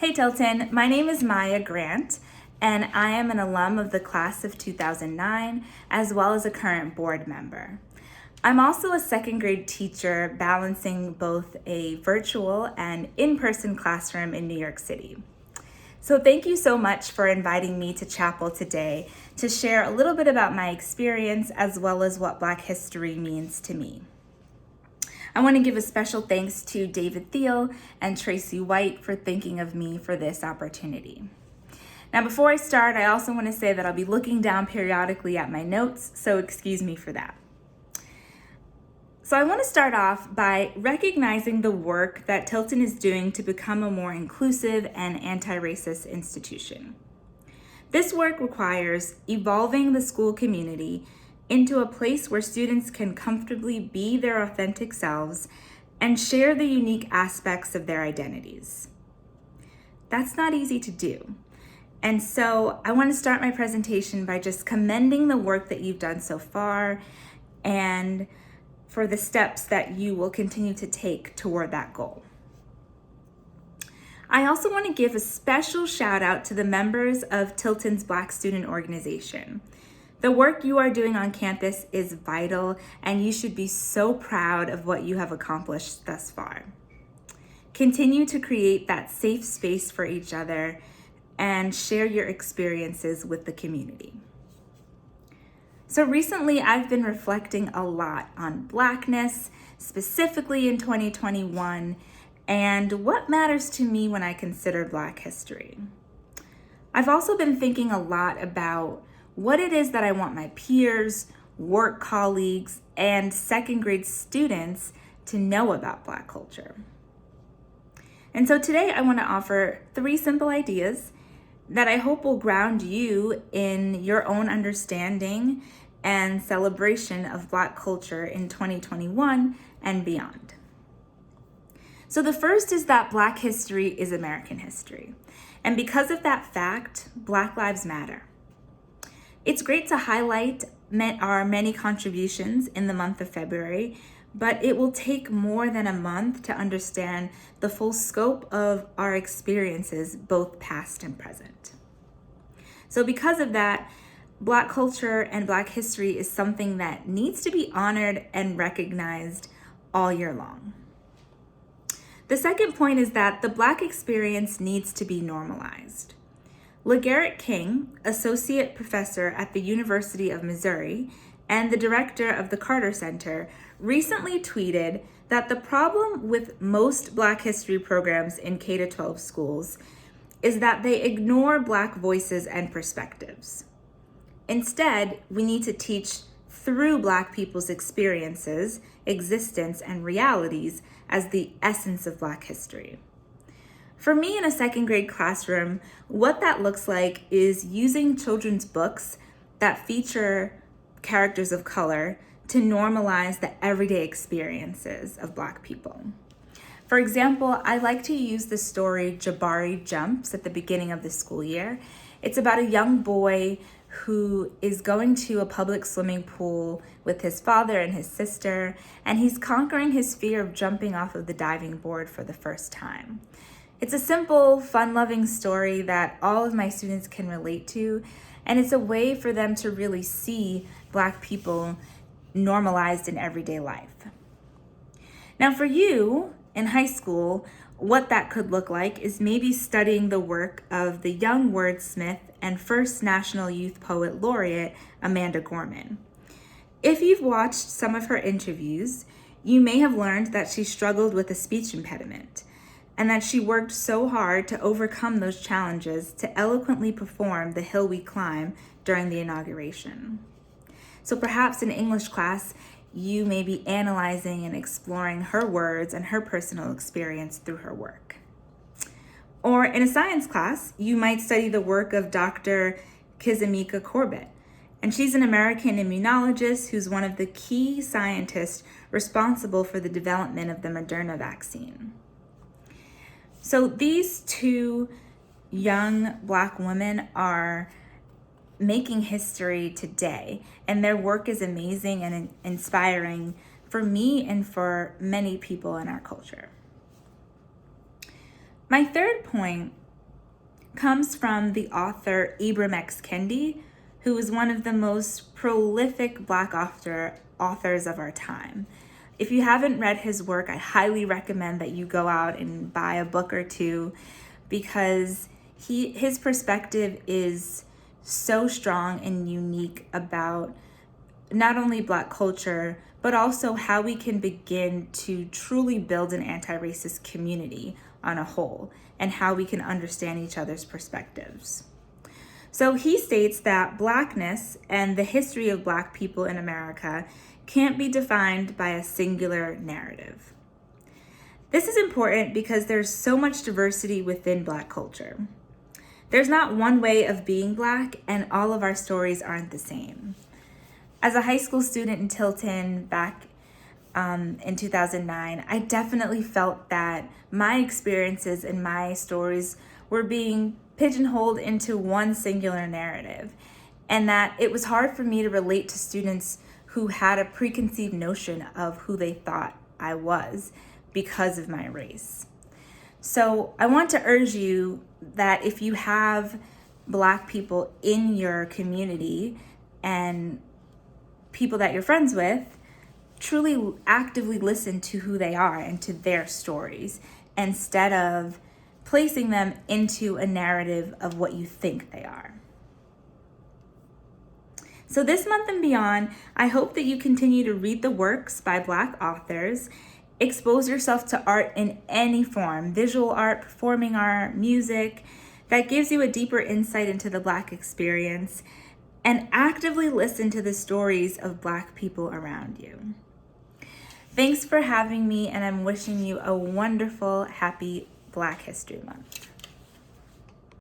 Hey Tilton, my name is Maya Grant, and I am an alum of the class of 2009, as well as a current board member. I'm also a second grade teacher balancing both a virtual and in-person classroom in New York City. So thank you so much for inviting me to chapel today to share a little bit about my experience as well as what Black history means to me. I want to give a special thanks to David Thiel and Tracy White for thinking of me for this opportunity. Now, before I start, I also want to say that I'll be looking down periodically at my notes, so excuse me for that. So I want to start off by recognizing the work that Tilton is doing to become a more inclusive and anti-racist institution. This work requires evolving the school community into a place where students can comfortably be their authentic selves and share the unique aspects of their identities. That's not easy to do. And so I want to start my presentation by just commending the work that you've done so far and for the steps that you will continue to take toward that goal. I also want to give a special shout out to the members of Tilton's Black Student Organization. The work you are doing on campus is vital, and you should be so proud of what you have accomplished thus far. Continue to create that safe space for each other and share your experiences with the community. So recently, I've been reflecting a lot on Blackness, specifically in 2021, and what matters to me when I consider Black history. I've also been thinking a lot about what it is that I want my peers, work colleagues, and second grade students to know about Black culture. And so today I want to offer 3 simple ideas that I hope will ground you in your own understanding and celebration of Black culture in 2021 and beyond. So the first is that Black history is American history. And because of that fact, Black lives matter. It's great to highlight our many contributions in the month of February, but it will take more than a month to understand the full scope of our experiences, both past and present. So because of that, Black culture and Black history is something that needs to be honored and recognized all year long. The second point is that the Black experience needs to be normalized. LeGarrette King, associate professor at the University of Missouri and the director of the Carter Center, recently tweeted that the problem with most Black history programs in K-12 schools is that they ignore Black voices and perspectives. Instead, we need to teach through Black people's experiences, existence, and realities as the essence of Black history. For me in a second grade classroom, what that looks like is using children's books that feature characters of color to normalize the everyday experiences of Black people. For example, I like to use the story Jabari Jumps at the beginning of the school year. It's about a young boy who is going to a public swimming pool with his father and his sister, and he's conquering his fear of jumping off of the diving board for the first time. It's a simple, fun-loving story that all of my students can relate to, and it's a way for them to really see Black people normalized in everyday life. Now for you in high school, what that could look like is maybe studying the work of the young wordsmith and first National Youth Poet Laureate, Amanda Gorman. If you've watched some of her interviews, you may have learned that she struggled with a speech impediment, and that she worked so hard to overcome those challenges to eloquently perform The Hill We Climb during the inauguration. So perhaps in English class, you may be analyzing and exploring her words and her personal experience through her work. Or in a science class, you might study the work of Dr. Kizimika Corbett, and she's an American immunologist who's one of the key scientists responsible for the development of the Moderna vaccine. So these 2 young Black women are making history today, and their work is amazing and inspiring for me and for many people in our culture. My third point comes from the author Ibram X. Kendi, who is one of the most prolific Black authors of our time. If you haven't read his work, I highly recommend that you go out and buy a book or two, because his perspective is so strong and unique about not only Black culture, but also how we can begin to truly build an anti-racist community on a whole, and how we can understand each other's perspectives. So he states that Blackness and the history of Black people in America can't be defined by a singular narrative. This is important because there's so much diversity within Black culture. There's not one way of being Black, and all of our stories aren't the same. As a high school student in Tilton back in 2009, I definitely felt that my experiences and my stories were being pigeonholed into one singular narrative, and that it was hard for me to relate to students who had a preconceived notion of who they thought I was because of my race. So I want to urge you that if you have Black people in your community and people that you're friends with, truly actively listen to who they are and to their stories, instead of placing them into a narrative of what you think they are. So this month and beyond, I hope that you continue to read the works by Black authors, expose yourself to art in any form, visual art, performing art, music, that gives you a deeper insight into the Black experience, and actively listen to the stories of Black people around you. Thanks for having me, and I'm wishing you a wonderful, happy Black History Month.